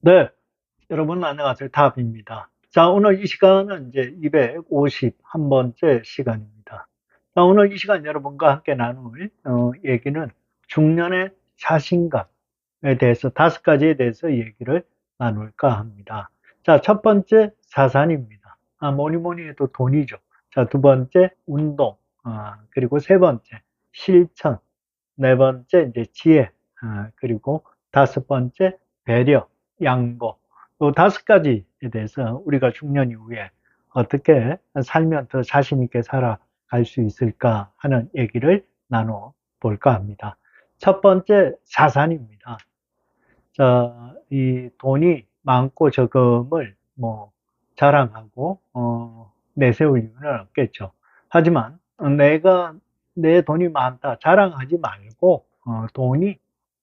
네, 여러분 안녕하세요. 답입니다. 자, 오늘 이 시간은 이제 251번째 시간입니다. 자, 오늘 이 시간 여러분과 함께 나눌 얘기는 중년의 자신감에 대해서 5가지에 대해서 얘기를 나눌까 합니다. 자, 첫 번째 자산입니다. 뭐니 뭐니 해도 돈이죠. 자, 두 번째 운동, 그리고 세 번째 실천, 네 번째 이제 지혜, 그리고 다섯 번째 배려, 양보. 또 5가지에 대해서 우리가 중년 이후에 어떻게 살면 더 자신 있게 살아갈 수 있을까 하는 얘기를 나눠 볼까 합니다. 첫 번째 자산입니다. 자, 이 돈이 많고 적음을 뭐 자랑하고 내세울 이유는 없겠죠. 하지만 내가 내 돈이 많다 자랑하지 말고 돈이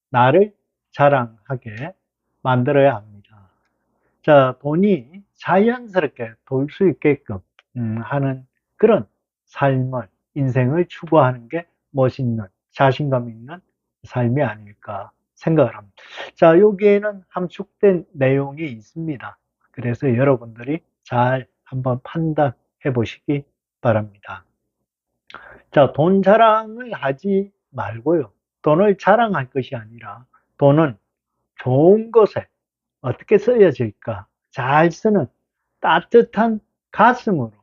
나를 자랑하게 만들어야 합니다. 자, 돈이 자연스럽게 돌 수 있게끔 하는 그런 삶을, 인생을 추구하는 게 멋있는, 자신감 있는 삶이 아닐까 생각을 합니다. 자, 여기에는 함축된 내용이 있습니다. 그래서 여러분들이 잘 한번 판단해 보시기 바랍니다. 자, 돈 자랑을 하지 말고요. 돈을 자랑할 것이 아니라 돈은 좋은 것에 어떻게 쓰여질까? 잘 쓰는 따뜻한 가슴으로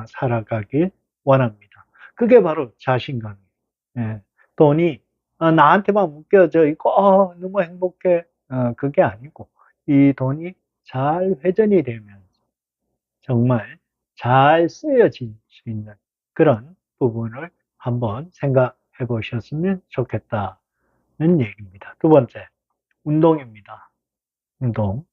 살아가길 원합니다. 그게 바로 자신감이에요. 예, 돈이 나한테만 묶여져 있고 너무 행복해. 그게 아니고 이 돈이 잘 회전이 되면서 정말 잘 쓰여질 수 있는 그런 부분을 한번 생각해 보셨으면 좋겠다는 얘기입니다. 두 번째, 운동입니다. 운동.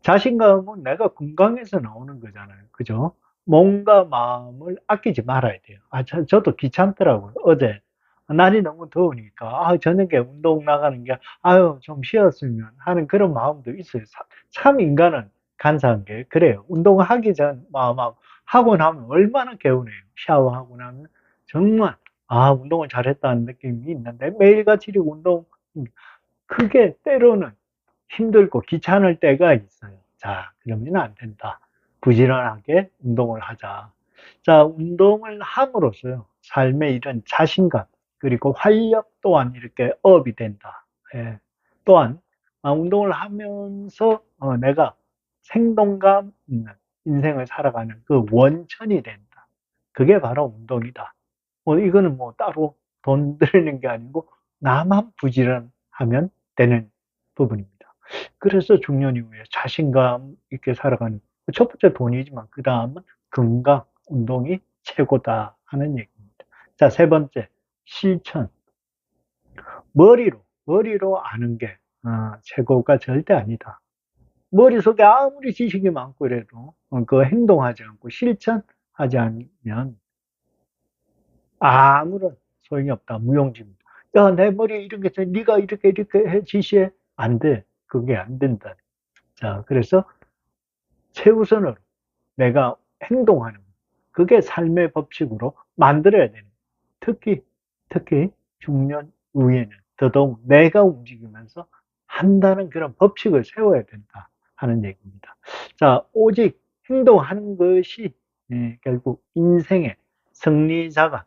자신감은 내가 건강해서 나오는 거잖아요. 그죠? 몸과 마음을 아끼지 말아야 돼요. 저도 귀찮더라고요. 어제 날이 너무 더우니까 저녁에 운동 나가는 게 좀 쉬었으면 하는 그런 마음도 있어요. 참 인간은 간사한 게 그래요. 운동하기 전 마음하고 하고 나면 얼마나 개운해요. 샤워하고 나면 정말 운동을 잘했다는 느낌이 있는데 매일같이 이렇게 운동 그게 때로는 힘들고 귀찮을 때가 있어요. 자, 그러면 안 된다. 부지런하게 운동을 하자. 자, 운동을 함으로써 삶의 이런 자신감, 그리고 활력 또한 이렇게 업이 된다. 예. 또한, 운동을 하면서 내가 생동감 있는 인생을 살아가는 그 원천이 된다. 그게 바로 운동이다. 이거는 뭐 따로 돈 들이는 게 아니고 나만 부지런하면 되는 부분입니다. 그래서 중년 이후에 자신감 있게 살아가는 첫 번째 돈이지만 그 다음은 건강, 운동이 최고다 하는 얘기입니다. 자, 세 번째 실천. 머리로 아는 게 최고가 절대 아니다. 머릿속에 아무리 지식이 많고 이래도 그 행동하지 않고 실천하지 않으면 아무런 소용이 없다. 무용지물다. 야, 내 머리에 이런 게 있어. 네가 이렇게 해 지시해. 안 돼. 그게 안 된다. 자, 그래서 최우선으로 내가 행동하는 거. 그게 삶의 법칙으로 만들어야 되는 거예요. 특히 중년 후에는 더더욱 내가 움직이면서 한다는 그런 법칙을 세워야 된다 하는 얘기입니다. 자, 오직 행동하는 것이 결국 인생의 승리자가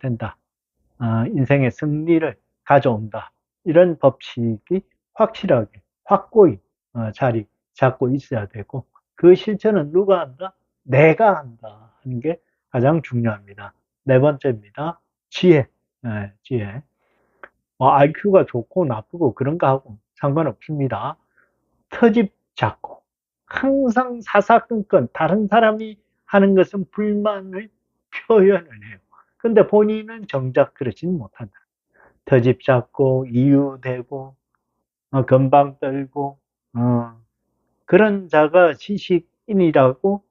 된다. 인생의 승리를 가져온다. 이런 법칙이 확실하게, 확고히 자리 잡고 있어야 되고, 그 실천은 누가 한다? 내가 한다 하는 게 가장 중요합니다. 네 번째입니다. 지혜. 지혜. IQ가 좋고 나쁘고 그런 거 하고 상관없습니다. 터집 잡고 항상 사사건건 다른 사람이 하는 것은 불만을 표현을 해요. 근데 본인은 정작 그러지는 못한다. 터집 잡고 이유대고 건방 떨고 그런 자가 지식인이라고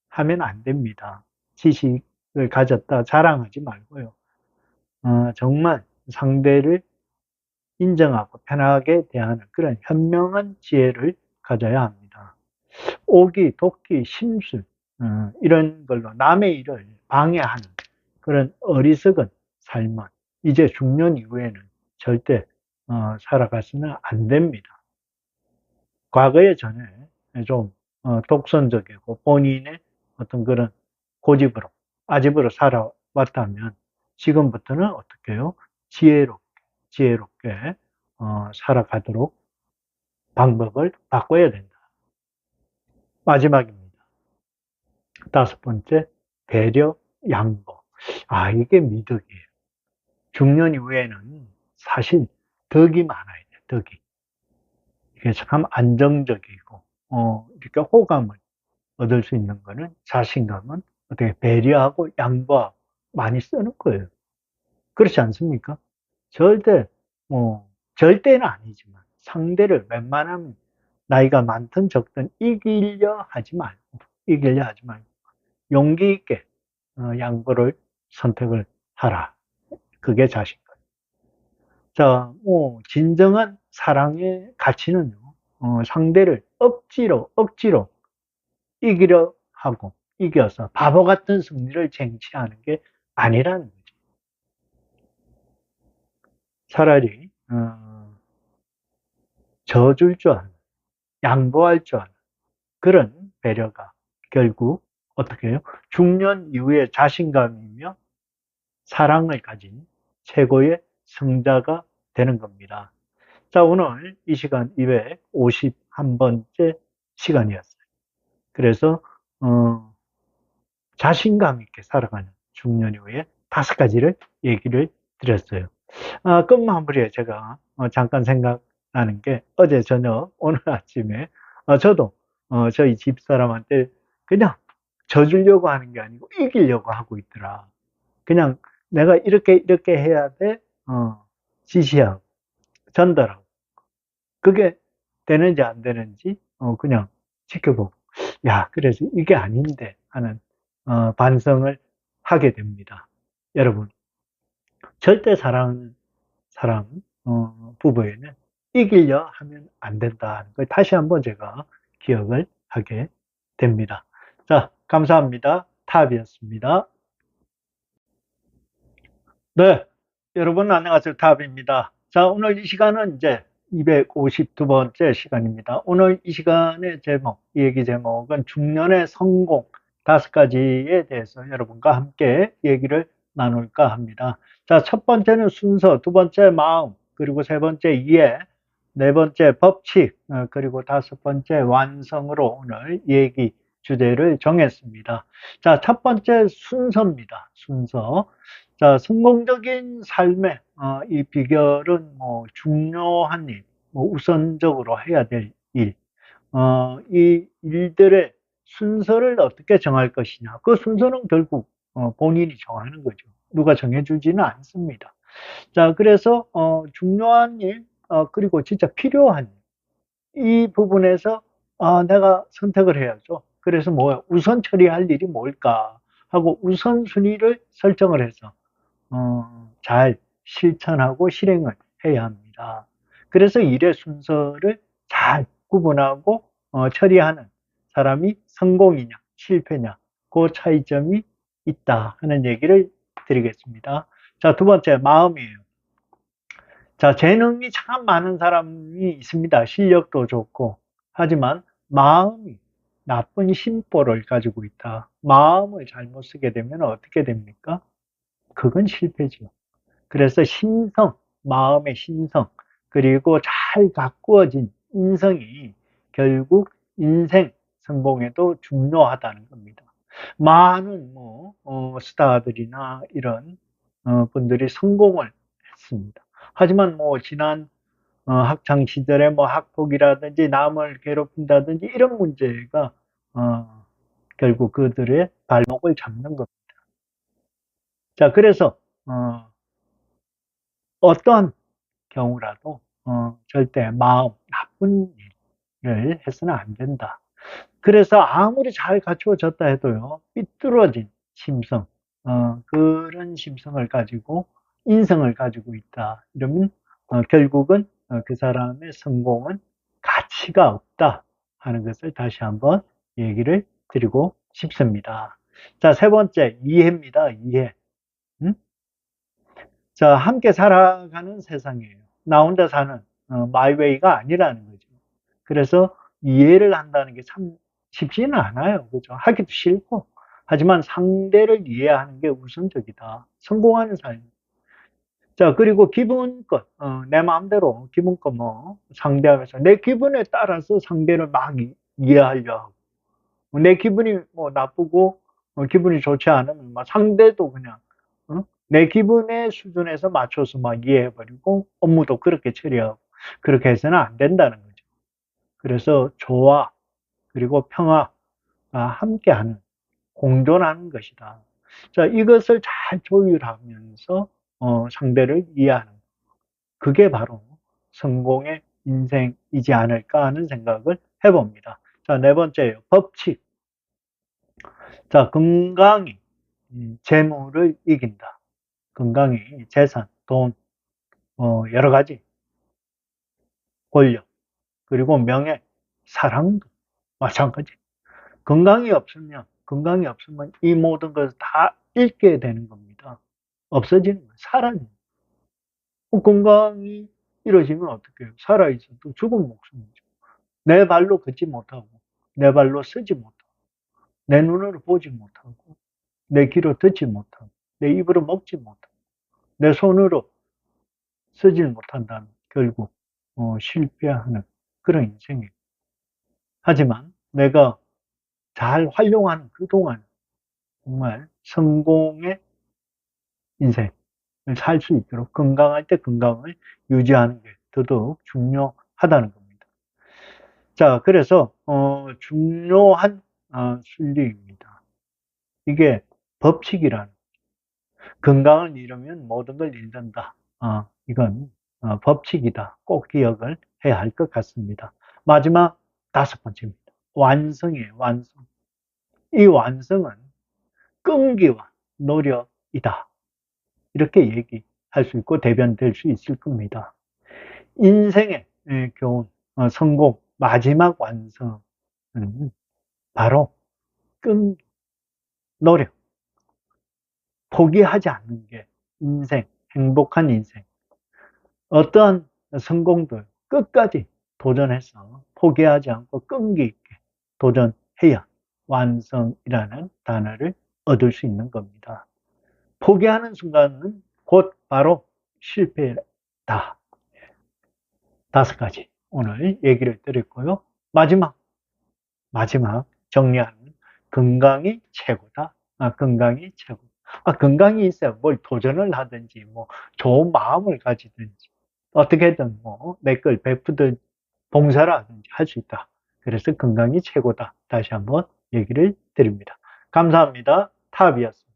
하면 안 됩니다. 지식을 가졌다 자랑하지 말고요. 정말 상대를 인정하고 편하게 대하는 그런 현명한 지혜를 가져야 합니다. 오기, 돕기, 심술 이런 걸로 남의 일을 방해하는 그런 어리석은 삶은 이제 중년 이후에는 절대 살아가서는 안 됩니다. 과거에 전에 좀 독선적이고 본인의 어떤 그런 고집으로, 아집으로 살아왔다면 지금부터는 어떻게 해요? 지혜롭게 살아가도록 방법을 바꿔야 된다. 마지막입니다. 다섯 번째, 배려, 양보. 이게 미덕이에요. 중년 이후에는 사실 덕이 많아야 돼, 덕이. 이게 참 안정적이고, 이렇게 호감을 얻을 수 있는 거는 자신감은 어떻게 배려하고 양보하고 많이 쓰는 거예요. 그렇지 않습니까? 절대, 뭐, 절대는 아니지만 상대를 웬만하면 나이가 많든 적든 이기려 하지 말고 용기 있게 양보를 선택을 하라. 그게 자신감. 자, 진정한 사랑의 가치는요, 상대를 억지로 이기려 하고, 이겨서 바보 같은 승리를 쟁취하는 게 아니라는 거죠. 차라리, 져줄 줄 아는, 양보할 줄 아는 그런 배려가 결국 어떻게 해요? 중년 이후의 자신감이며 사랑을 가진 최고의 승자가 되는 겁니다. 자, 오늘 이 시간 251번째 시간이었어요. 그래서 자신감 있게 살아가는 중년 이후에 다섯 가지를 얘기를 드렸어요. 끝 마무리에 제가 잠깐 생각나는 게 어제 저녁, 오늘 아침에 저도 저희 집사람한테 그냥 져주려고 하는 게 아니고 이기려고 하고 있더라. 그냥 내가 이렇게 해야 돼. 지시하고 전달하고 그게 되는지 안 되는지 그냥 지켜보고 야 그래서 이게 아닌데 하는 반성을 하게 됩니다. 여러분 절대 사랑하는 사람 부부에는 이기려 하면 안 된다는 걸 다시 한번 제가 기억을 하게 됩니다. 자 감사합니다. 탑이었습니다. 네, 여러분 안녕하세요. 탑입니다. 자, 오늘 이 시간은 이제 252번째 시간입니다. 오늘 이 시간의 제목, 이 얘기 제목은 중년의 성공 다섯 가지에 대해서 여러분과 함께 얘기를 나눌까 합니다. 자, 첫 번째는 순서, 두 번째 마음, 그리고 세 번째 이해, 네 번째 법칙, 그리고 다섯 번째 완성으로 오늘 얘기 주제를 정했습니다. 자, 첫 번째 순서입니다. 순서. 자, 성공적인 삶의 이 비결은 뭐 중요한 일, 뭐 우선적으로 해야 될 일, 이 일들의 순서를 어떻게 정할 것이냐. 그 순서는 결국 본인이 정하는 거죠. 누가 정해주지는 않습니다. 자, 그래서 중요한 일, 그리고 진짜 필요한 일, 이 부분에서 내가 선택을 해야죠. 그래서 뭐 우선 처리할 일이 뭘까 하고 우선순위를 설정을 해서 잘 실천하고 실행을 해야 합니다. 그래서 일의 순서를 잘 구분하고 처리하는 사람이 성공이냐 실패냐 그 차이점이 있다 하는 얘기를 드리겠습니다. 자, 두 번째 마음이에요. 자, 재능이 참 많은 사람이 있습니다. 실력도 좋고 하지만 마음이 나쁜 심보를 가지고 있다. 마음을 잘못 쓰게 되면 어떻게 됩니까? 그건 실패죠. 그래서 심성, 마음의 심성, 그리고 잘 가꾸어진 인성이 결국 인생 성공에도 중요하다는 겁니다. 많은 스타들이나 이런 분들이 성공을 했습니다. 하지만 뭐 지난 학창 시절에 뭐 학폭이라든지 남을 괴롭힌다든지 이런 문제가 결국 그들의 발목을 잡는 겁니다. 자, 그래서 어떤 경우라도 절대 마음 나쁜 일을 해서는 안 된다. 그래서 아무리 잘 갖추어졌다 해도요, 삐뚤어진 심성, 그런 심성을 가지고 인성을 가지고 있다. 이러면 결국은 그 사람의 성공은 가치가 없다 하는 것을 다시 한번 얘기를 드리고 싶습니다. 자, 세 번째 이해입니다. 이해. 음? 자, 함께 살아가는 세상이에요. 나 혼자 사는 마이웨이가 아니라는 거죠. 그래서 이해를 한다는 게 참 쉽지는 않아요. 그죠? 하기도 싫고. 하지만 상대를 이해하는 게 우선적이다. 성공하는 삶. 자, 그리고 기분껏, 내 마음대로 기분껏 뭐, 상대하면서 내 기분에 따라서 상대를 막 이해하려 하고, 내 기분이 뭐 나쁘고, 기분이 좋지 않으면 막 상대도 그냥, 내 기분의 수준에서 맞춰서 막 이해해버리고, 업무도 그렇게 처리하고, 그렇게 해서는 안 된다는 거죠. 그래서 조화, 그리고 평화가 함께하는, 공존하는 것이다. 자, 이것을 잘 조율하면서, 상대를 이해하는. 그게 바로 성공의 인생이지 않을까 하는 생각을 해봅니다. 자, 네 번째요. 법칙. 자, 건강이 재물을 이긴다. 건강이 재산, 돈, 여러 가지, 권력, 그리고 명예, 사랑도 마찬가지. 건강이 없으면 이 모든 것을 다 잃게 되는 겁니다. 없어지는 거예요. 사라지는 거예요. 건강이 이러시면 어떡해요? 살아있어도 죽은 목숨이죠. 내 발로 걷지 못하고, 내 발로 쓰지 못하고, 내 눈으로 보지 못하고, 내 귀로 듣지 못하고, 내 입으로 먹지 못하고, 내 손으로 쓰지 못한다면 결국 실패하는 그런 인생이에요. 하지만 내가 잘 활용하는 그동안 정말 성공의 인생을 살 수 있도록 건강할 때 건강을 유지하는 게 더더욱 중요하다는 겁니다. 자, 그래서 중요한 순리입니다. 이게 법칙이라는, 건강을 잃으면 모든 걸 잃는다. 이건 법칙이다. 꼭 기억을 해야 할 것 같습니다. 마지막 다섯 번째입니다. 완성이에요. 완성. 이 완성은 끈기와 노력이다. 이렇게 얘기할 수 있고 대변될 수 있을 겁니다. 인생의 교훈, 성공, 마지막 완성은 바로 끈, 노력, 포기하지 않는 게 인생, 행복한 인생. 어떠한 성공도 끝까지 도전해서 포기하지 않고 끈기 있게 도전해야 완성이라는 단어를 얻을 수 있는 겁니다. 포기하는 순간은 곧 바로 실패다. 다섯 가지 오늘 얘기를 드렸고요. 마지막 정리하는, 건강이 최고다. 건강이 최고. 건강이 있어야 뭘 도전을 하든지, 뭐, 좋은 마음을 가지든지, 어떻게든 뭐, 내 걸 베푸든 봉사를 하든지 할 수 있다. 그래서 건강이 최고다. 다시 한번 얘기를 드립니다. 감사합니다. 탑이었습니다.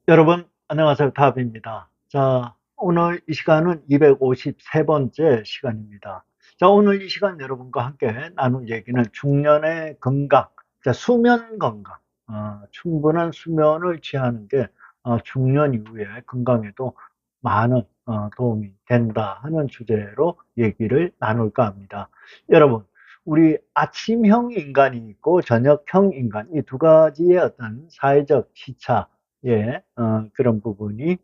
여러분, 안녕하세요. 탑입니다. 자, 오늘 이 시간은 253번째 시간입니다. 자, 오늘 이 시간 여러분과 함께 나눌 얘기는 중년의 건강, 자, 수면 건강, 충분한 수면을 취하는 게 중년 이후에 건강에도 많은 도움이 된다 하는 주제로 얘기를 나눌까 합니다. 여러분, 우리 아침형 인간이 있고 저녁형 인간, 이 두 가지의 어떤 사회적 시차, 그런 부분이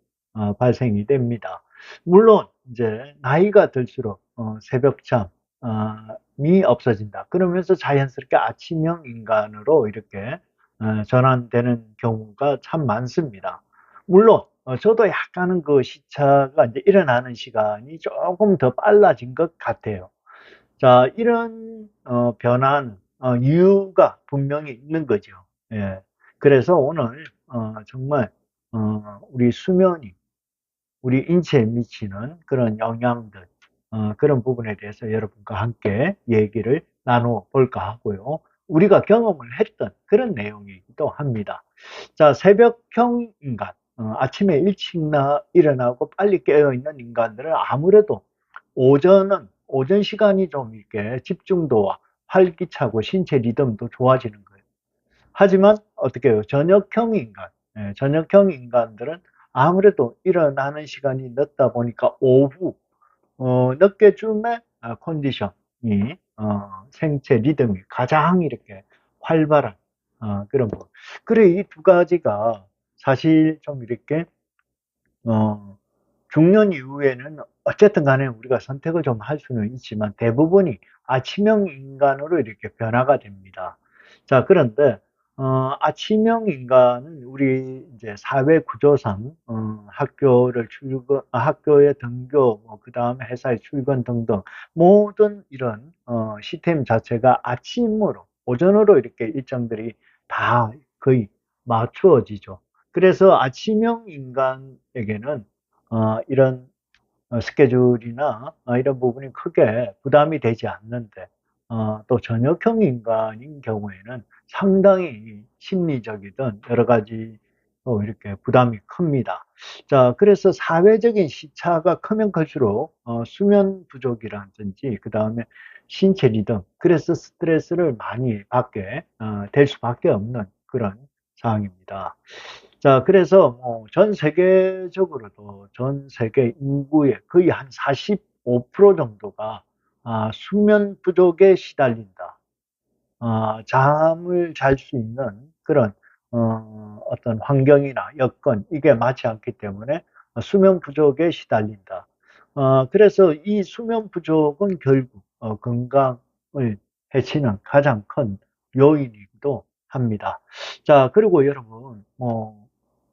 발생이 됩니다. 물론 이제 나이가 들수록 새벽잠이 없어진다. 그러면서 자연스럽게 아침형 인간으로 이렇게 전환되는 경우가 참 많습니다. 물론 저도 약간은 그 시차가 이제 일어나는 시간이 조금 더 빨라진 것 같아요. 자, 이런 변화는 이유가 분명히 있는 거죠. 예. 그래서 오늘 정말 우리 수면이 우리 인체에 미치는 그런 영향들, 그런 부분에 대해서 여러분과 함께 얘기를 나누어 볼까 하고요. 우리가 경험을 했던 그런 내용이기도 합니다. 자, 새벽형 인간, 아침에 일찍 일어나고 빨리 깨어있는 인간들은 아무래도 오전 시간이 좀 이렇게 집중도와 활기차고 신체 리듬도 좋아지는 거예요. 하지만 어떻게 해요? 저녁형 인간들은 아무래도 일어나는 시간이 늦다 보니까 오후 늦게쯤에 컨디션이 생체 리듬이 가장 이렇게 활발한 그런 부 그래 이 두 가지가 사실 좀 이렇게 어, 중년 이후에는 어쨌든 간에 우리가 선택을 좀 할 수는 있지만 대부분이 아침형 인간으로 이렇게 변화가 됩니다. 자, 그런데 아침형 인간은 우리 이제 사회 구조상 학교에 등교, 뭐 그다음에 회사에 출근 등등 모든 이런 시스템 자체가 아침으로 오전으로 이렇게 일정들이 다 거의 맞추어지죠. 그래서 아침형 인간에게는 이런 스케줄이나 이런 부분이 크게 부담이 되지 않는데 또 저녁형 인간인 경우에는 상당히 심리적이든 여러 가지 이렇게 부담이 큽니다. 자, 그래서 사회적인 시차가 크면 클수록 수면 부족이라든지 그 다음에 신체 리듬, 그래서 스트레스를 많이 받게 될 수밖에 없는 그런 상황입니다. 자, 그래서 전 세계적으로도 전 세계 인구의 거의 한 45% 정도가 수면 부족에 시달린다. 잠을 잘 수 있는 그런 어떤 환경이나 여건 이게 맞지 않기 때문에 수면 부족에 시달린다. 그래서 이 수면 부족은 결국 건강을 해치는 가장 큰 요인이기도 합니다. 자, 그리고 여러분,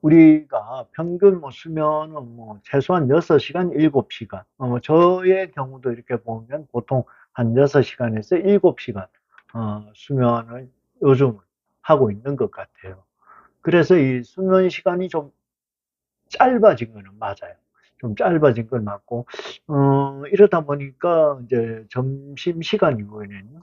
우리가 평균 수면은 최소한 6시간, 7시간. 저의 경우도 이렇게 보면 보통 한 6시간에서 7시간 수면을 요즘 하고 있는 것 같아요. 그래서 이 수면 시간이 좀 짧아진 거는 맞아요. 좀 짧아진 건 맞고, 이러다 보니까 이제 점심시간 이후에는,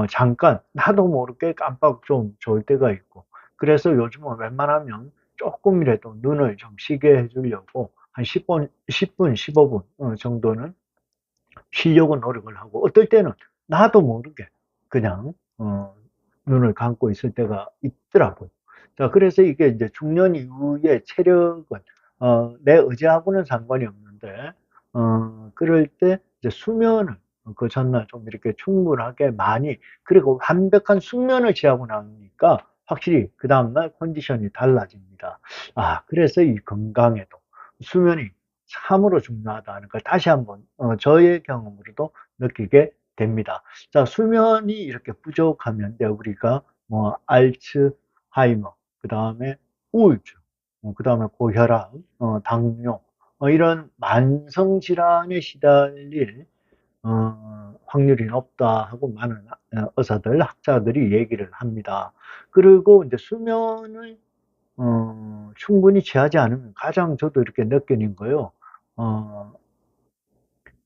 잠깐, 나도 모르게 깜빡 좀 졸 때가 있고, 그래서 요즘은 웬만하면 조금이라도 눈을 좀 쉬게 해주려고 한 10분, 15분 정도는 쉬려고 노력을 하고, 어떨 때는 나도 모르게 그냥, 눈을 감고 있을 때가 있더라고요. 자, 그래서 이게 이제 중년 이후의 체력은, 내 의지하고는 상관이 없는데, 그럴 때 이제 수면을 그 전날 좀 이렇게 충분하게 많이, 그리고 완벽한 숙면을 취하고 나니까 확실히 그 다음날 컨디션이 달라집니다. 그래서 이 건강에도 수면이 참으로 중요하다는 걸 다시 한번 저의 경험으로도 느끼게 됩니다. 자, 수면이 이렇게 부족하면 이제 우리가 뭐 알츠하이머, 그 다음에 우울증, 그 다음에 고혈압, 당뇨, 이런 만성 질환에 시달릴 확률이 높다 하고 많은 의사들, 학자들이 얘기를 합니다. 그리고 이제 수면을 충분히 취하지 않으면 가장 저도 이렇게 느끼는 거요. 어,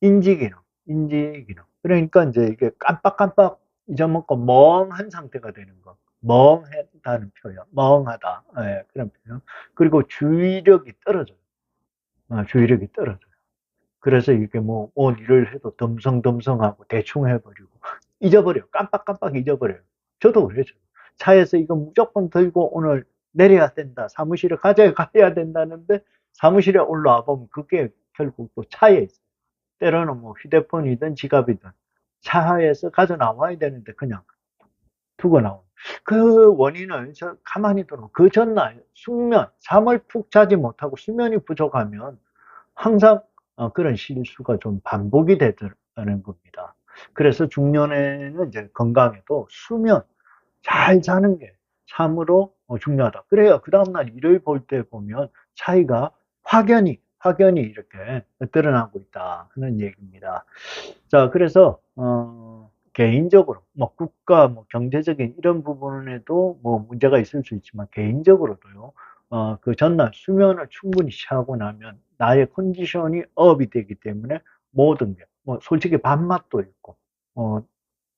인지기능, 인지기능. 그러니까 이제 이게 깜빡깜빡 잊어먹고 멍한 상태가 되는 거. 멍하다는 표현, 멍하다. 예, 그런 표현. 그리고 주의력이 떨어져요. 주의력이 떨어져요. 그래서 이게 뭔 일을 해도 덤성덤성하고 대충 해버리고, 잊어버려요. 깜빡깜빡 잊어버려요. 저도 그래죠. 차에서 이거 무조건 들고 오늘 내려야 된다. 사무실에 가져가야 된다는데, 사무실에 올라와 보면 그게 결국 또 차에 있어요. 때로는 뭐 휴대폰이든 지갑이든 차에서 가져 나와야 되는데 그냥 두고 나온. 그 원인을 저 가만히 들어. 그 전날 숙면, 잠을 푹 자지 못하고 수면이 부족하면 항상 그런 실수가 좀 반복이 되더라는 겁니다. 그래서 중년에는 이제 건강에도 수면 잘 자는 게 참으로 중요하다. 그래야 그 다음날 일을 볼 때 보면 차이가 확연히 이렇게 드러나고 있다 하는 얘기입니다. 자, 그래서 개인적으로 뭐 국가 뭐 경제적인 이런 부분에도 뭐 문제가 있을 수 있지만 개인적으로도요. 그 전날 수면을 충분히 취하고 나면 나의 컨디션이 업이 되기 때문에 모든 게 뭐 솔직히 밥맛도 있고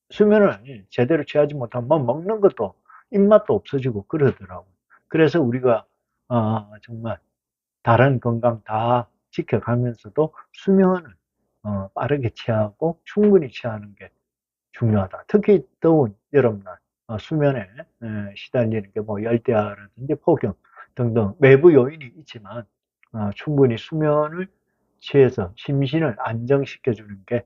수면을 제대로 취하지 못하면 뭐 먹는 것도 입맛도 없어지고 그러더라고요. 그래서 우리가 정말 다른 건강 다 지켜가면서도 수면을 빠르게 취하고 충분히 취하는 게 중요하다. 특히 더운 여름날 수면에 시달리는 게 뭐 열대야라든지 폭염 등등 외부 요인이 있지만 충분히 수면을 취해서 심신을 안정시켜주는 게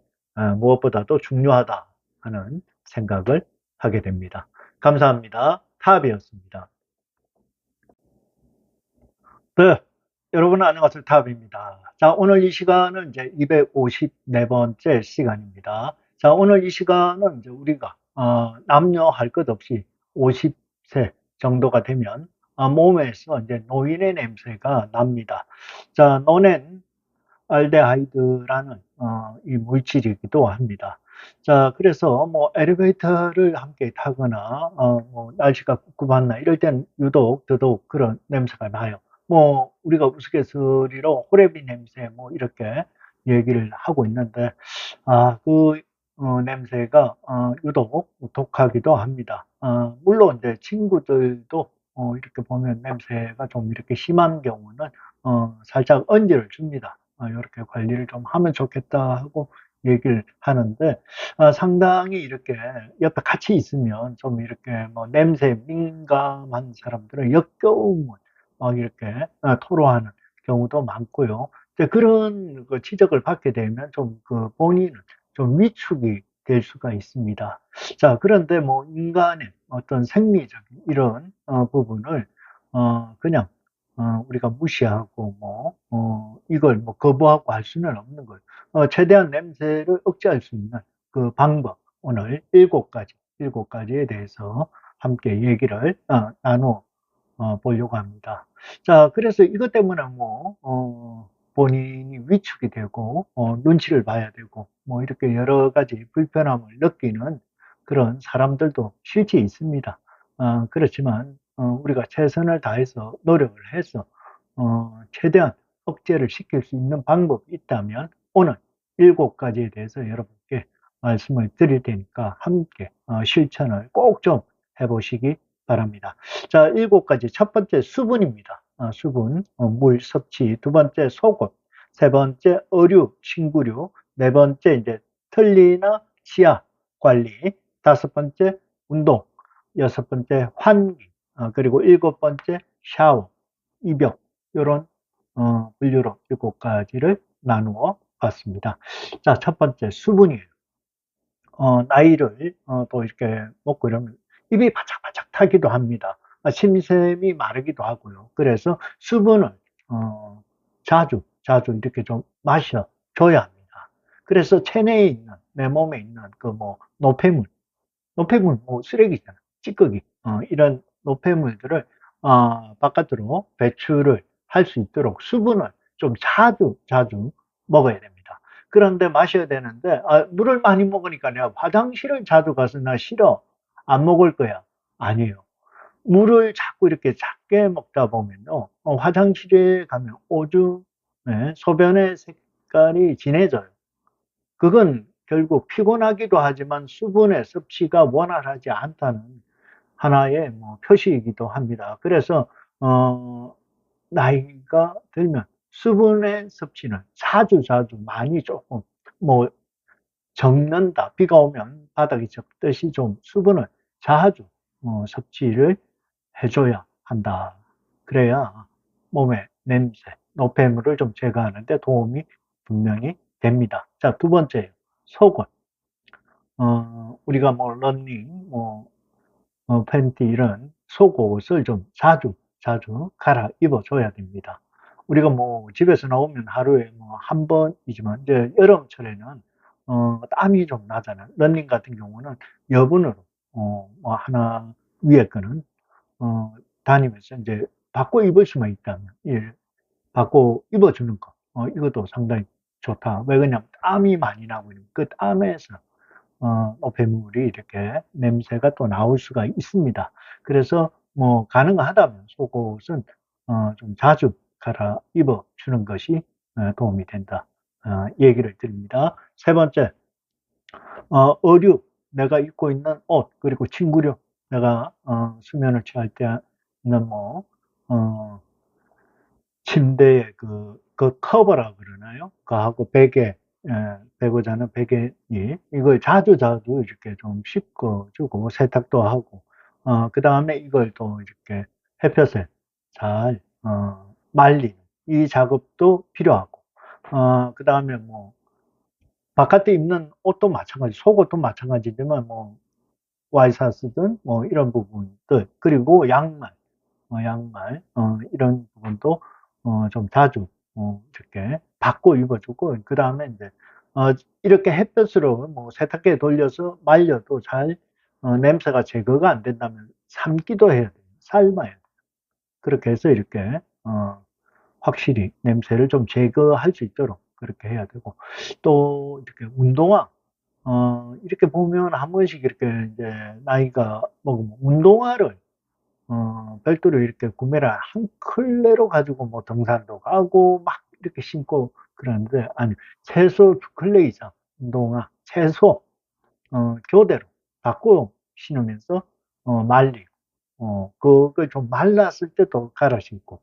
무엇보다도 중요하다 하는 생각을 하게 됩니다. 감사합니다. 탑이었습니다. 네. 여러분 안녕하세요. 탑입니다. 자, 오늘 이 시간은 이제 254번째 시간입니다. 자, 오늘 이 시간은 이제 우리가 남녀 할 것 없이 50세 정도가 되면 몸에서 이제 노인의 냄새가 납니다. 자, 노는 알데하이드라는 이 물질이기도 합니다. 자, 그래서 뭐 엘리베이터를 함께 타거나 뭐 날씨가 꿉꿉하나 이럴 땐 유독 더더욱 그런 냄새가 나요. 뭐 우리가 우스갯소리로 호레비 냄새 뭐 이렇게 얘기를 하고 있는데 그 냄새가 유독 독하기도 합니다. 물론 이제 친구들도 이렇게 보면 냄새가 좀 이렇게 심한 경우는 살짝 언지를 줍니다. 이렇게 관리를 좀 하면 좋겠다 하고 얘기를 하는데 상당히 이렇게 옆에 같이 있으면 좀 이렇게 뭐 냄새 민감한 사람들은 역겨움을 막 이렇게 토로하는 경우도 많고요. 이제 그런 그 지적을 받게 되면 좀 그 본인은 좀 위축이 될 수가 있습니다. 자, 그런데 뭐 인간의 어떤 생리적인 이런 부분을 그냥 우리가 무시하고 뭐 이걸 뭐 거부하고 할 수는 없는 거예요. 최대한 냄새를 억제할 수 있는 그 방법 오늘 일곱 가지에 대해서 함께 얘기를 나눠 보려고 합니다. 자, 그래서 이것 때문에 뭐 본인이 위축이 되고 눈치를 봐야 되고 뭐 이렇게 여러 가지 불편함을 느끼는 그런 사람들도 실제 있습니다. 그렇지만 우리가 최선을 다해서 노력을 해서 최대한 억제를 시킬 수 있는 방법이 있다면 오늘 일곱 가지에 대해서 여러분께 말씀을 드릴 테니까 함께 실천을 꼭 좀 해보시기 바랍니다. 자, 일곱 가지. 첫 번째 수분입니다. 수분, 물 섭취. 두 번째 소금. 세 번째 어류, 침구류. 네 번째 이제 틀니나 치아 관리. 다섯 번째 운동. 여섯 번째 환기. 그리고 일곱 번째 샤워, 입욕. 이런 분류로 일곱 가지를 나누어 봤습니다. 자, 첫 번째 수분이에요. 나이를 또 이렇게 먹고 이러면 입이 바짝바짝 타기도 합니다. 침샘이 마르기도 하고요. 그래서 수분을 자주 이렇게 좀 마셔줘야 합니다. 그래서 체내에 있는 내 몸에 있는 그 뭐 노폐물 뭐 쓰레기잖아, 찌꺼기 이런 노폐물들을 바깥으로 배출을 할 수 있도록 수분을 좀 자주 먹어야 됩니다. 그런데 마셔야 되는데 물을 많이 먹으니까 내가 화장실을 자주 가서 나 싫어 안 먹을 거야. 아니에요. 물을 자꾸 이렇게 작게 먹다 보면요 화장실에 가면 오줌 소변의 색깔이 진해져요. 그건 결국 피곤하기도 하지만 수분의 섭취가 원활하지 않다는 하나의 뭐 표시이기도 합니다. 그래서 나이가 들면 수분의 섭취는 자주 많이 조금 뭐 적는다. 비가 오면 바닥이 적듯이 좀 수분을 자주 섭취를 해줘야 한다. 그래야 몸의 냄새, 노폐물을 좀 제거하는 데 도움이 분명히 됩니다. 자, 두 번째, 속옷. 우리가 뭐 러닝, 뭐 팬티 이런 속옷을 좀 자주 갈아입어 줘야 됩니다. 우리가 뭐 집에서 나오면 하루에 뭐 한 번이지만 이제 여름철에는 땀이 좀 나잖아요. 러닝 같은 경우는 여분으로 뭐 하나 위에 거는 다니면서 이제 바꿔 입을 수만 있다면 예, 바꿔 입어주는 거 이것도 상당히 좋다. 왜 그러냐면 땀이 많이 나고 있는 그 땀에서 노폐물이 이렇게 냄새가 또 나올 수가 있습니다. 그래서 뭐 가능하다면 속옷은 좀 자주 갈아입어 주는 것이 도움이 된다. 얘기를 드립니다. 세 번째, 의류, 내가 입고 있는 옷, 그리고 침구류, 내가 수면을 취할 때는 뭐 침대에 그 커버라 그러나요? 그하고 베개, 베고 자는 베개, 이걸 자주 이렇게 좀 씻어주고, 세탁도 하고, 그 다음에 이걸 또 이렇게 햇볕에 잘, 말리는 이 작업도 필요하고, 그 다음에 뭐, 바깥에 입는 옷도 마찬가지, 속옷도 마찬가지지만, 뭐, 와이셔츠든 뭐 이런 부분들, 그리고 양말, 이런 부분도 좀 자주, 이렇게 바꿔 입어주고, 그 다음에 이제, 어, 이렇게 햇볕으로 뭐 세탁기에 돌려서 말려도 잘, 냄새가 제거가 안 된다면 삶기도 해야 돼요. 삶아야 돼요. 그렇게 해서 이렇게, 확실히 냄새를 좀 제거할 수 있도록 그렇게 해야 되고, 또 이렇게 운동화, 이렇게 보면 한 번씩 이렇게 이제 나이가 먹으면 운동화를 별도로 이렇게 구매를 한 켤레로 가지고 뭐 등산도 가고 막 이렇게 신고 그러는데, 아니, 최소 두 켤레 이상 운동화, 최소, 교대로 바꾸어 신으면서, 말리고, 그걸 좀 말랐을 때 더 갈아 신고,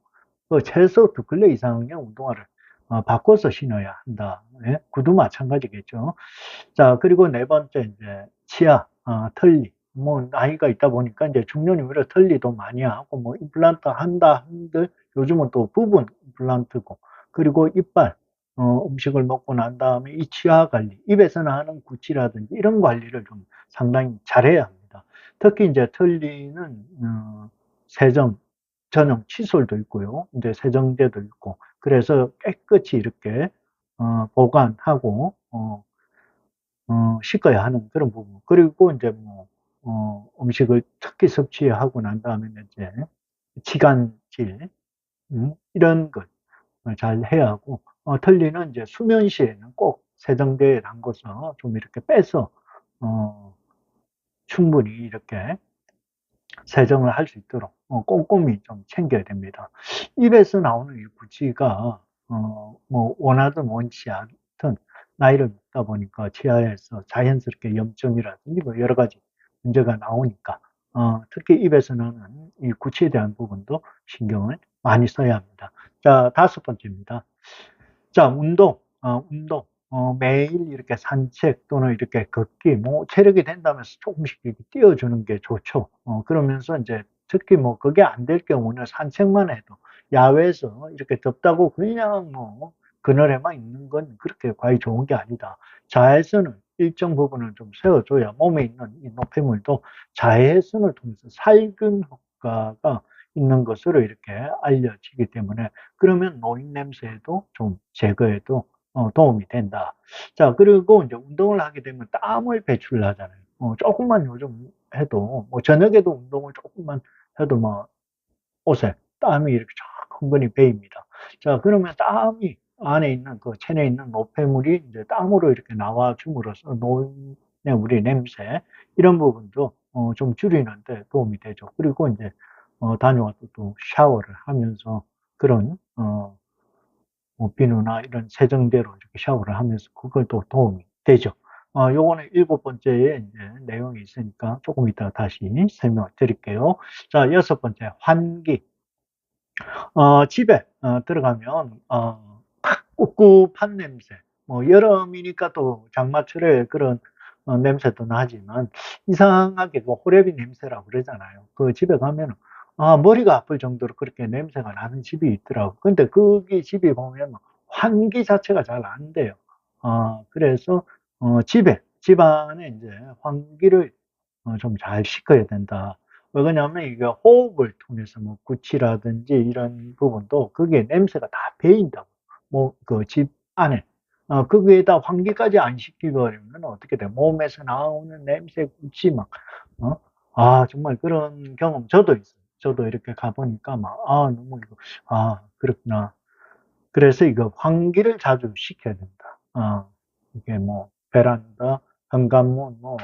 최소 두 켤레 이상의 운동화를 바꿔서 신어야 한다. 예? 구두 마찬가지겠죠. 자, 그리고 네 번째, 이제, 치아, 털리. 뭐, 나이가 있다 보니까 이제 중년이 오히려 털리도 많이 하고, 뭐, 임플란트 한다 한들, 요즘은 또 부분 임플란트고, 그리고 이빨, 음식을 먹고 난 다음에 이 치아 관리, 입에서 나는 구취라든지 이런 관리를 좀 상당히 잘해야 합니다. 특히 이제 털리는, 세정, 전용 칫솔도 있고요. 이제 세정제도 있고, 그래서 깨끗이 이렇게, 보관하고, 씻어야 하는 그런 부분. 그리고 이제 뭐, 음식을 특히 섭취하고 난 다음에 이제 치간질, 이런 걸 잘 해야 하고, 털리는 이제 수면 시에는 꼭 세정제에 담궈서 좀 이렇게 빼서, 어, 충분히 이렇게 세정을 할 수 있도록 꼼꼼히 좀 챙겨야 됩니다. 입에서 나오는 이 구취가 뭐 원하든 원치 않든 나이를 먹다 보니까 치아에서 자연스럽게 염증이라든지 뭐 여러 가지 문제가 나오니까 특히 입에서 나는 이 구취에 대한 부분도 신경을 많이 써야 합니다. 자, 다섯 번째입니다. 자, 운동. 매일 이렇게 산책 또는 이렇게 걷기, 뭐, 체력이 된다면서 조금씩 이렇게 뛰어주는 게 좋죠. 그러면서 이제 특히 뭐, 그게 안 될 경우는 산책만 해도 야외에서 이렇게 덥다고 그냥 뭐, 그늘에만 있는 건 그렇게 과히 좋은 게 아니다. 자외선을 일정 부분을 좀 세워줘야 몸에 있는 이 노폐물도 자외선을 통해서 살균 효과가 있는 것으로 이렇게 알려지기 때문에 그러면 노인 냄새도 좀 제거에도 도움이 된다. 자, 그리고 이제 운동을 하게 되면 땀을 배출하잖아요. 조금만 요즘 해도, 뭐 저녁에도 운동을 조금만 해도 뭐 옷에 땀이 이렇게 쫙 흥건히 배입니다. 자, 그러면 땀이 안에 있는 그 체내에 있는 노폐물이 이제 땀으로 이렇게 나와 줌으로써 노인의 우리 냄새 이런 부분도 좀 줄이는데 도움이 되죠. 그리고 이제 다녀와서 또 샤워를 하면서 그런 뭐 비누나 이런 세정제로 이렇게 샤워를 하면서 그것도 도움이 되죠. 요거는 일곱 번째에 이제 내용이 있으니까 조금 이따 다시 설명을 드릴게요. 자, 여섯 번째, 환기. 집에 들어가면 꿉꿉한 냄새, 뭐 여름이니까 또 장마철에 그런 냄새도 나지만 이상하게 그 호레비 냄새라고 그러잖아요. 그 집에 가면 머리가 아플 정도로 그렇게 냄새가 나는 집이 있더라고. 근데 거기 집이 보면 환기 자체가 잘 안 돼요. 그래서 집 안에 이제 환기를 좀 잘 시켜야 된다. 왜 그러냐면 이게 호흡을 통해서 뭐 구취라든지 이런 부분도 그게 냄새가 다 배인다고. 뭐 그 집 안에. 거기에다 환기까지 안 시키버리면 어떻게 돼? 몸에서 나오는 냄새, 구취 막, 어? 정말 그런 경험 저도 있어요. 저도 이렇게 가보니까 막, 너무 이거, 그렇구나. 그래서 이거 환기를 자주 시켜야 된다. 이게 뭐 베란다, 현관문 뭐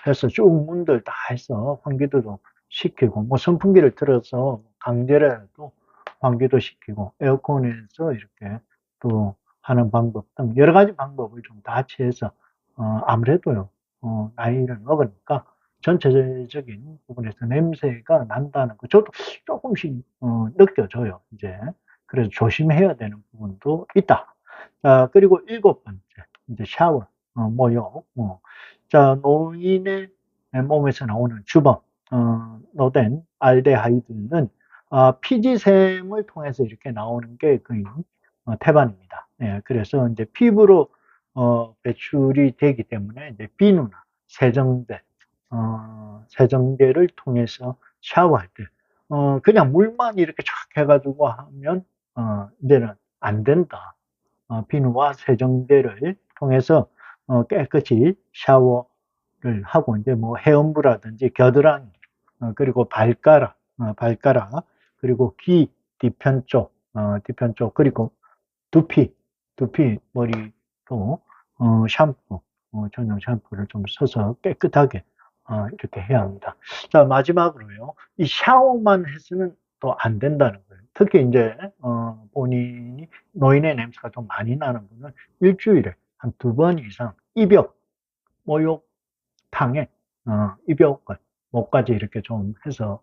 해서 쭉 문들 다 해서 환기도 좀 시키고 뭐 선풍기를 틀어서 강제로라도 환기도 시키고 에어컨에서 이렇게 또 하는 방법 등 여러 가지 방법을 좀 다 취해서 아무래도요 나이를 먹으니까 전체적인 부분에서 냄새가 난다는 거 저도 조금씩 느껴져요 이제. 그래서 조심해야 되는 부분도 있다. 자, 그리고 일곱 번째, 이제 샤워, 목욕. 자, 노인의 몸에서 나오는 주범, 노된 알데하이드는 피지샘을 통해서 이렇게 나오는 게 거의 태반입니다. 예, 그래서 이제 피부로 배출이 되기 때문에 이제 비누나 세정제, 세정제를 통해서 샤워할 때, 그냥 물만 이렇게 쫙 해가지고 하면 이제는 안 된다. 비누와 세정제를 통해서 깨끗이 샤워를 하고 이제 뭐 해엄부라든지 겨드랑이 그리고 발가락 그리고 귀 뒤편 쪽 그리고 두피 머리도 샴푸 전용 샴푸를 좀 써서 깨끗하게 이렇게 해야 합니다. 자, 마지막으로요. 이 샤워만 해서는 또 안 된다는 거예요. 특히 이제 본인이 노인의 냄새가 좀 많이 나는 분은 일주일에 한 2번 이상 입욕, 목욕탕에 입욕을 목까지 이렇게 좀 해서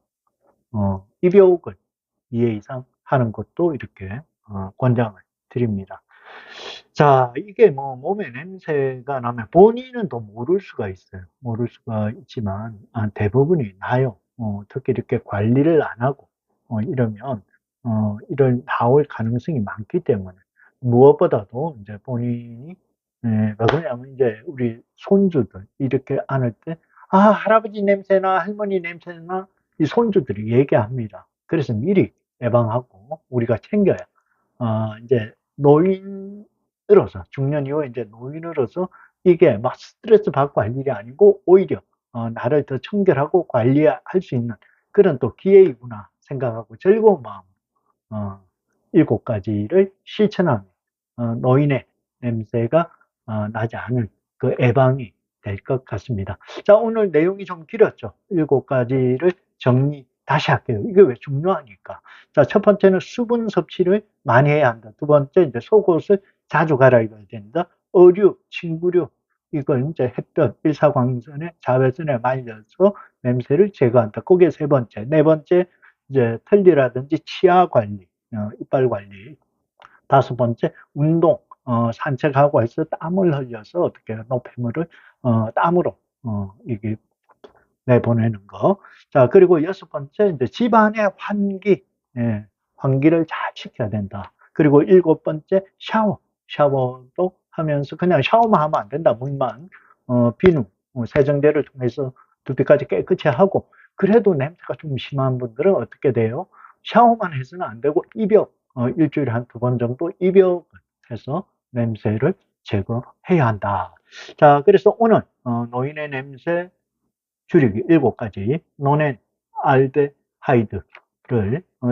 입욕을 2회 이상 하는 것도 이렇게 권장을 드립니다. 자, 이게 뭐 몸에 냄새가 나면 본인은 또 모를 수가 있어요. 모를 수가 있지만 대부분이 나요. 특히 이렇게 관리를 안 하고 이러면 이런 나올 가능성이 많기 때문에 무엇보다도 이제 본인이 왜 그러냐면 이제 우리 손주들 이렇게 안을 때 할아버지 냄새나 할머니 냄새나 이 손주들이 얘기합니다. 그래서 미리 예방하고 우리가 챙겨야 이제 노인으로서 중년 이후에 이제 노인으로서 이게 막 스트레스 받고 할 일이 아니고 오히려 나를 더 청결하고 관리할 수 있는 그런 또 기회이구나 생각하고 즐거운 마음 7가지를 실천하면 노인의 냄새가 나지 않을 그 예방이 될 것 같습니다. 자, 오늘 내용이 좀 길었죠. 7가지를 정리 다시 할게요. 이게 왜 중요하니까. 자, 첫 번째는 수분 섭취를 많이 해야 한다. 두 번째, 이제 속옷을 자주 갈아입어야 된다. 어류, 침구류, 이걸 이제 햇볕, 일사광선에, 자외선에 말려서 냄새를 제거한다. 그게 세 번째. 네 번째, 이제 털리라든지 치아 관리, 이빨 관리. 다섯 번째, 운동, 산책하고 해서 땀을 흘려서 어떻게 노폐물을 땀으로 이게 내보내는 거. 자, 그리고 여섯 번째, 이제 집안의 환기, 환기를 잘 시켜야 된다. 그리고 일곱 번째, 샤워도 하면서 그냥 샤워만 하면 안 된다. 물만, 비누, 세정제를 통해서 두피까지 깨끗이 하고, 그래도 냄새가 좀 심한 분들은 어떻게 돼요? 샤워만 해서는 안 되고, 일주일에 한 2번 정도 입욕을 해서 냄새를 제거해야 한다. 자, 그래서 오늘, 노인의 냄새 줄이기 7가지 노넨 알데하이드를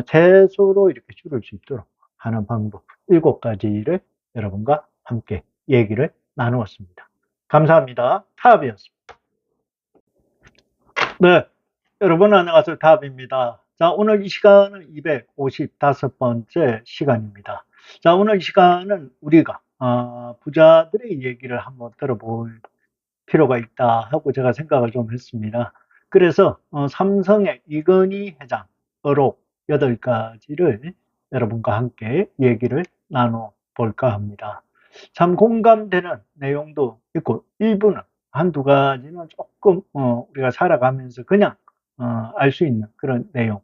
채소로 이렇게 줄일 수 있도록 하는 방법 7가지를 여러분과 함께 얘기를 나누었습니다. 감사합니다. 타압이었습니다. 네, 여러분 안녕하세요. 타압입니다. 자, 오늘 이 시간은 255번째 시간입니다. 자, 오늘 이 시간은 우리가 부자들의 얘기를 한번 들어볼 필요가 있다 하고 제가 생각을 좀 했습니다. 그래서 삼성의 이건희 회장 어록 8가지를 여러분과 함께 얘기를 나눠 볼까 합니다. 참 공감되는 내용도 있고 일부는 한두 가지는 조금 우리가 살아가면서 그냥 알 수 있는 그런 내용.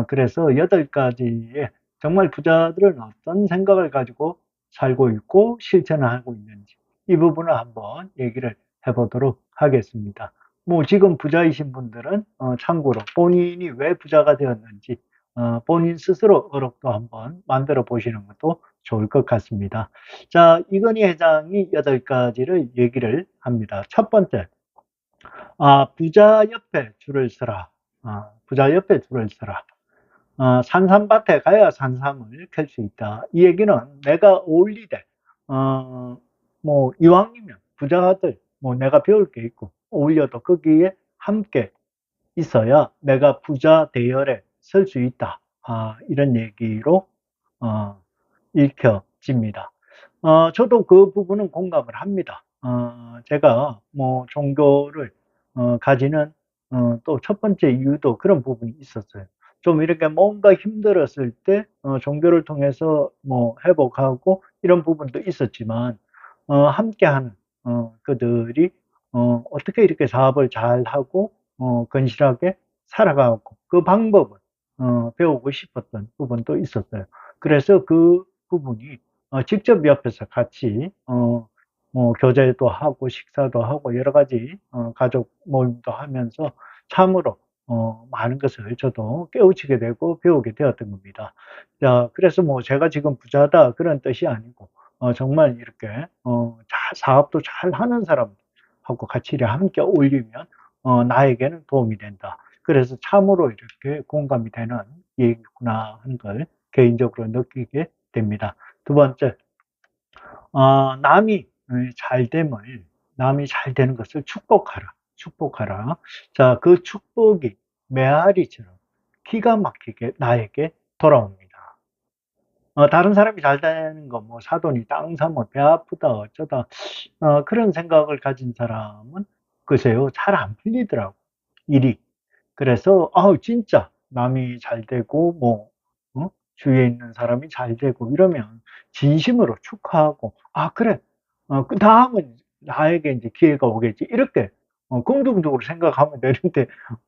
그래서 8가지의 정말 부자들은 어떤 생각을 가지고 살고 있고 실천을 하고 있는지 이 부분을 한번 얘기를 해보도록 하겠습니다. 뭐 지금 부자이신 분들은 참고로 본인이 왜 부자가 되었는지 본인 스스로 어록도 한번 만들어 보시는 것도 좋을 것 같습니다. 자, 이건희 회장이 8가지를 얘기를 합니다. 첫 번째, 부자 옆에 줄을 서라. 부자 옆에 줄을 서라. 산삼밭에 가야 산삼을 캘 수 있다. 이 얘기는 내가 어울리되, 뭐, 이왕이면 부자들, 뭐, 내가 배울 게 있고, 어울려도 거기에 함께 있어야 내가 부자 대열에 설 수 있다. 이런 얘기로, 읽혀집니다. 저도 그 부분은 공감을 합니다. 제가 뭐, 종교를, 가지는, 또 첫 번째 이유도 그런 부분이 있었어요. 좀 이렇게 뭔가 힘들었을 때, 종교를 통해서 뭐, 회복하고 이런 부분도 있었지만, 함께하는, 그들이, 어떻게 이렇게 사업을 잘 하고, 건실하게 살아가고, 그 방법을, 배우고 싶었던 부분도 있었어요. 그래서 그 부분이, 직접 옆에서 같이, 뭐, 교제도 하고, 식사도 하고, 여러 가지, 가족 모임도 하면서 참으로, 많은 것을 저도 깨우치게 되고 배우게 되었던 겁니다. 자, 그래서 뭐 제가 지금 부자다 그런 뜻이 아니고, 정말 이렇게, 사업도 잘 하는 사람하고 같이 이렇게 함께 어울리면, 나에게는 도움이 된다. 그래서 참으로 이렇게 공감이 되는 얘기구나 하는 걸 개인적으로 느끼게 됩니다. 두 번째, 남이 남이 잘 되는 것을 축복하라. 축복하라. 자, 그 축복이 메아리처럼 기가 막히게 나에게 돌아옵니다. 다른 사람이 잘 되는 거, 뭐, 사돈이 땅 사면 배 아프다, 어쩌다, 그런 생각을 가진 사람은, 글쎄요, 잘 안 풀리더라고, 일이. 그래서 진짜 남이 잘 되고 뭐 주위에 있는 사람이 잘 되고 이러면 진심으로 축하하고 그래 그 다음은 나에게 이제 기회가 오겠지 이렇게 긍정적으로 생각하면 되는데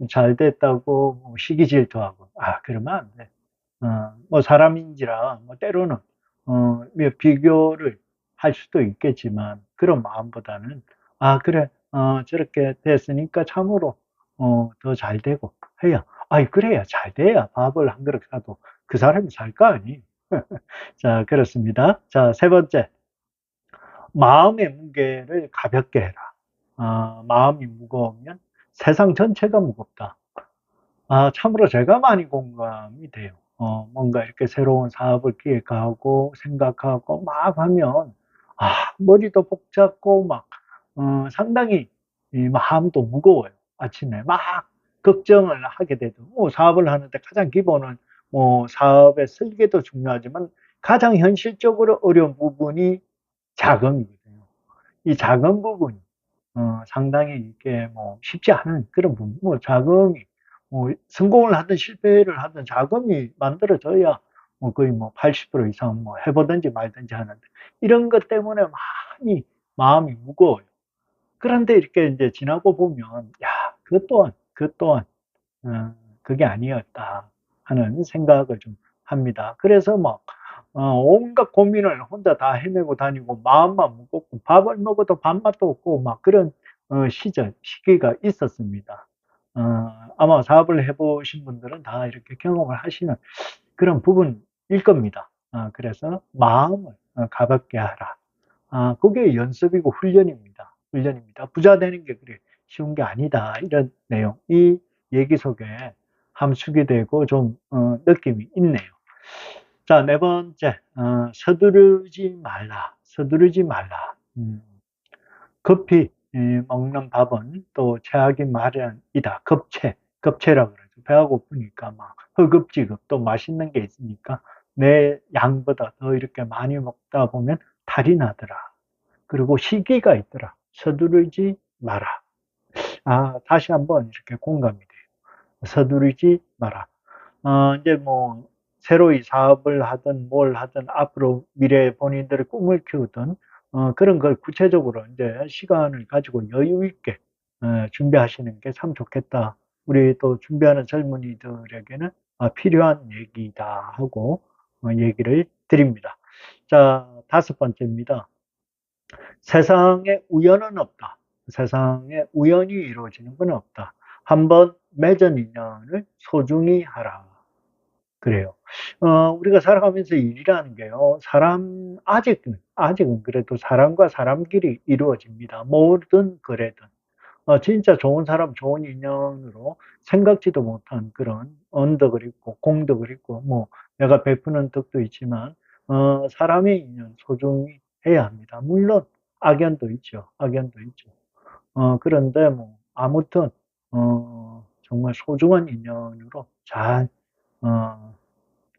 잘 됐다고 뭐 시기 질투하고 그러면 안 돼. 뭐 사람인지라 뭐 때로는 뭐 비교를 할 수도 있겠지만 그런 마음보다는 그래 저렇게 됐으니까 참으로 더 잘 되고 해야 그래야 잘 돼야 밥을 한 그릇 사도 그 사람이 살 거 아니. 자, 그렇습니다. 자, 세 번째, 마음의 무게를 가볍게 해라. 마음이 무거우면 세상 전체가 무겁다. 참으로 제가 많이 공감이 돼요. 뭔가 이렇게 새로운 사업을 기획하고 생각하고 막 하면, 머리도 복잡고 막, 상당히 이 마음도 무거워요. 아침에 막 걱정을 하게 되죠. 뭐 사업을 하는데 가장 기본은 뭐 사업의 설계도 중요하지만 가장 현실적으로 어려운 부분이 자금이거든요. 이 자금 부분이 상당히 이게 뭐 쉽지 않은 그런 부분, 뭐 자금이 뭐 성공을 하든 실패를 하든 자금이 만들어져야 뭐 거의 뭐 80% 이상 뭐 해보든지 말든지 하는데 이런 것 때문에 많이 마음이 무거워요. 그런데 이렇게 이제 지나고 보면 그것 또한 그게 아니었다 하는 생각을 좀 합니다. 그래서 막 온갖 고민을 혼자 다 헤매고 다니고 마음만 무겁고 밥을 먹어도 밥맛도 없고 막 그런 시기가 있었습니다. 아마 사업을 해보신 분들은 다 이렇게 경험을 하시는 그런 부분일 겁니다. 그래서 마음을 가볍게 하라. 그게 연습이고 훈련입니다. 훈련입니다. 부자 되는 게 그래 쉬운 게 아니다. 이런 내용. 이 얘기 속에 함축이 되고 좀 느낌이 있네요. 자, 네 번째, 서두르지 말라. 서두르지 말라. 급히 먹는 밥은 또 체하기 마련이다. 급체라 그러죠. 배가 고프니까 막 허겁지겁 또 맛있는 게 있으니까 내 양보다 더 이렇게 많이 먹다 보면 탈이 나더라. 그리고 시기가 있더라. 서두르지 마라. 다시 한번 이렇게 공감이 돼요. 서두르지 마라. 이제 뭐, 새로이 사업을 하든 뭘 하든 앞으로 미래 본인들의 꿈을 키우든, 그런 걸 구체적으로 이제 시간을 가지고 여유 있게, 준비하시는 게 참 좋겠다. 우리 또 준비하는 젊은이들에게는 필요한 얘기다 하고, 얘기를 드립니다. 자, 다섯 번째입니다. 세상에 우연은 없다. 세상에 우연히 이루어지는 건 없다. 한번 맺은 인연을 소중히 하라. 그래요. 우리가 살아가면서 일이라는 게요, 아직은 그래도 사람과 사람끼리 이루어집니다. 뭐든 그래든. 진짜 좋은 사람, 좋은 인연으로 생각지도 못한 그런 언덕을 있고, 공덕을 있고, 뭐, 내가 베푸는 덕도 있지만, 사람의 인연 소중히 해야 합니다. 물론, 악연도 있죠. 악연도 있죠. 그런데 뭐, 아무튼, 정말 소중한 인연으로 잘, 어,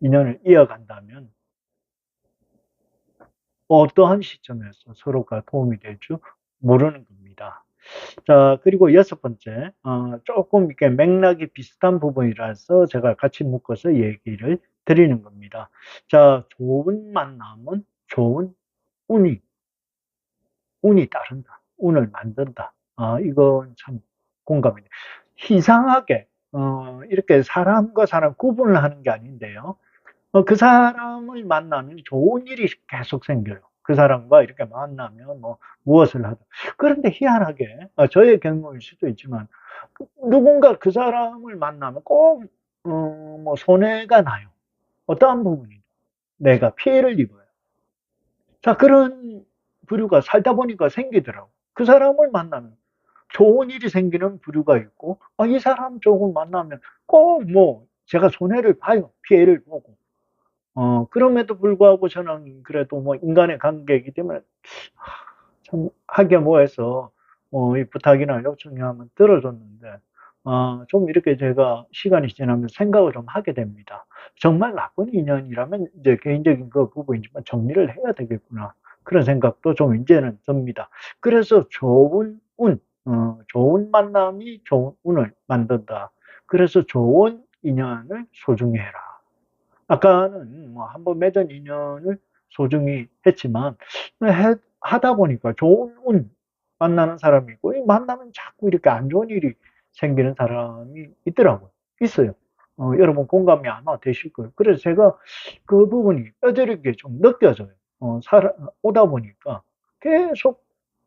인연을 이어간다면 어떠한 시점에서 서로가 도움이 될 줄 모르는 겁니다. 자, 그리고 여섯 번째, 조금 이렇게 맥락이 비슷한 부분이라서 제가 같이 묶어서 얘기를 드리는 겁니다. 자, 좋은 만남은 좋은 운이, 운이 따른다. 운을 만든다. 이건 참 공감이 돼요. 이상하게, 이렇게 사람과 사람 구분을 하는 게 아닌데요. 그 사람을 만나면 좋은 일이 계속 생겨요. 그 사람과 이렇게 만나면 뭐 무엇을 하든. 그런데 희한하게 저의 경우일 수도 있지만 누군가 그 사람을 만나면 꼭, 뭐, 손해가 나요. 어떠한 부분이 내가 피해를 입어요. 자, 그런 부류가 살다 보니까 생기더라고. 그 사람을 만나면 좋은 일이 생기는 부류가 있고, 이 사람 조금 만나면 꼭 뭐, 제가 손해를 봐요. 피해를 보고. 그럼에도 불구하고 저는 그래도 뭐 인간의 관계이기 때문에 참 하게 뭐해서 이 부탁이나 요청이 하면 들어줬는데 좀 이렇게 제가 시간이 지나면 생각을 좀 하게 됩니다. 정말 나쁜 인연이라면 이제 개인적인 그 부분이지만 정리를 해야 되겠구나. 그런 생각도 좀 이제는 듭니다. 그래서 좋은 운, 좋은 만남이 좋은 운을 만든다. 그래서 좋은 인연을 소중히 해라. 아까는 뭐 한번 맺은 인연을 소중히 했지만 하다 보니까 좋은 운 만나는 사람이 있고 만나면 자꾸 이렇게 안 좋은 일이 생기는 사람이 있더라고요. 있어요. 여러분 공감이 아마 되실 거예요. 그래서 제가 그 부분이 뼈저리게 좀 느껴져요. 오다 보니까 계속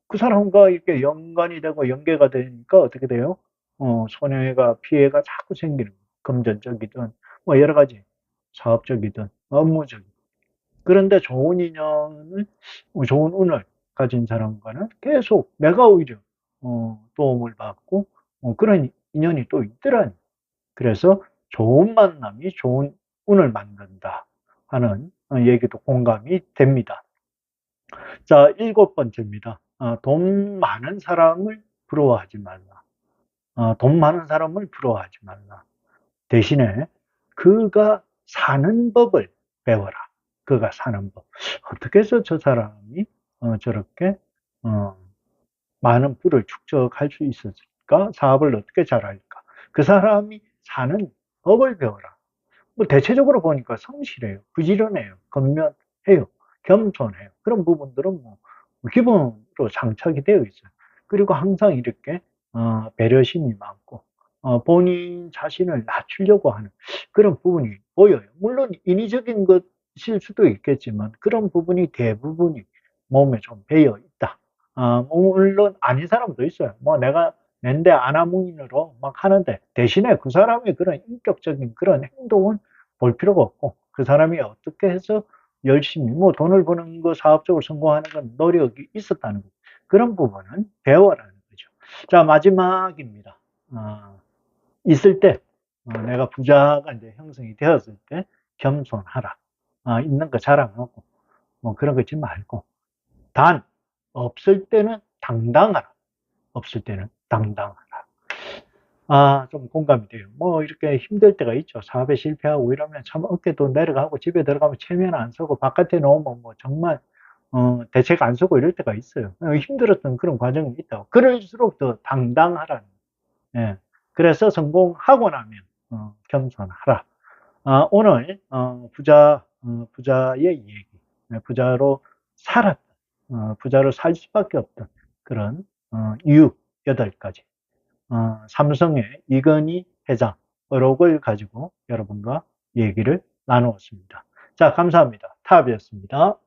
그 사람과 이렇게 연관이 되고 연계가 되니까 어떻게 돼요? 손해가 피해가 자꾸 생기는 거예요. 금전적이든 뭐 여러 가지 사업적이든 업무적이든. 그런데 좋은 인연을, 좋은 운을 가진 사람과는 계속 내가 오히려 도움을 받고 그런 인연이 또 있더라니. 그래서 좋은 만남이 좋은 운을 만든다 하는 얘기도 공감이 됩니다. 자, 일곱 번째입니다. 돈 많은 사람을 부러워하지 말라. 돈 많은 사람을 부러워하지 말라. 대신에 그가 사는 법을 배워라. 그가 사는 법. 어떻게 해서 저 사람이 저렇게 어, 많은 부를 축적할 수 있었을까? 사업을 어떻게 잘할까? 그 사람이 사는 법을 배워라. 뭐 대체적으로 보니까 성실해요. 부지런해요. 건면해요. 겸손해요. 그런 부분들은 뭐 기본으로 장착이 되어 있어요. 그리고 항상 이렇게 배려심이 많고 본인 자신을 낮추려고 하는 그런 부분이 보여요. 물론 인위적인 것일 수도 있겠지만 그런 부분이 대부분이 몸에 좀 배어 있다. 물론 아닌 사람도 있어요. 뭐 내가 낸데 아나무인으로 막 하는데 대신에 그 사람의 그런 인격적인 그런 행동은 볼 필요가 없고 그 사람이 어떻게 해서 열심히 뭐 돈을 버는 거 사업적으로 성공하는 건 노력이 있었다는 거 그런 부분은 배워라는 거죠. 자 마지막입니다. 있을 때 내가 부자가 이제 형성이 되었을 때 겸손하라. 있는 거 자랑하고 뭐 그런 거 있지 말고 단 없을 때는 당당하라. 없을 때는 당당하라. 좀 공감이 돼요. 뭐, 이렇게 힘들 때가 있죠. 사업에 실패하고 이러면 참 어깨도 내려가고 집에 들어가면 체면 안 서고 바깥에 나오면 뭐 정말, 대책 안 서고 이럴 때가 있어요. 힘들었던 그런 과정이 있다고. 그럴수록 더 당당하라는. 예. 그래서 성공하고 나면, 겸손하라. 오늘, 부자의 얘기, 부자로 살았던, 부자로 살 수밖에 없던 그런, 이유 8가지. 삼성의 이건희 회장 의혹을 가지고 여러분과 얘기를 나누었습니다. 자, 감사합니다. 탑이었습니다.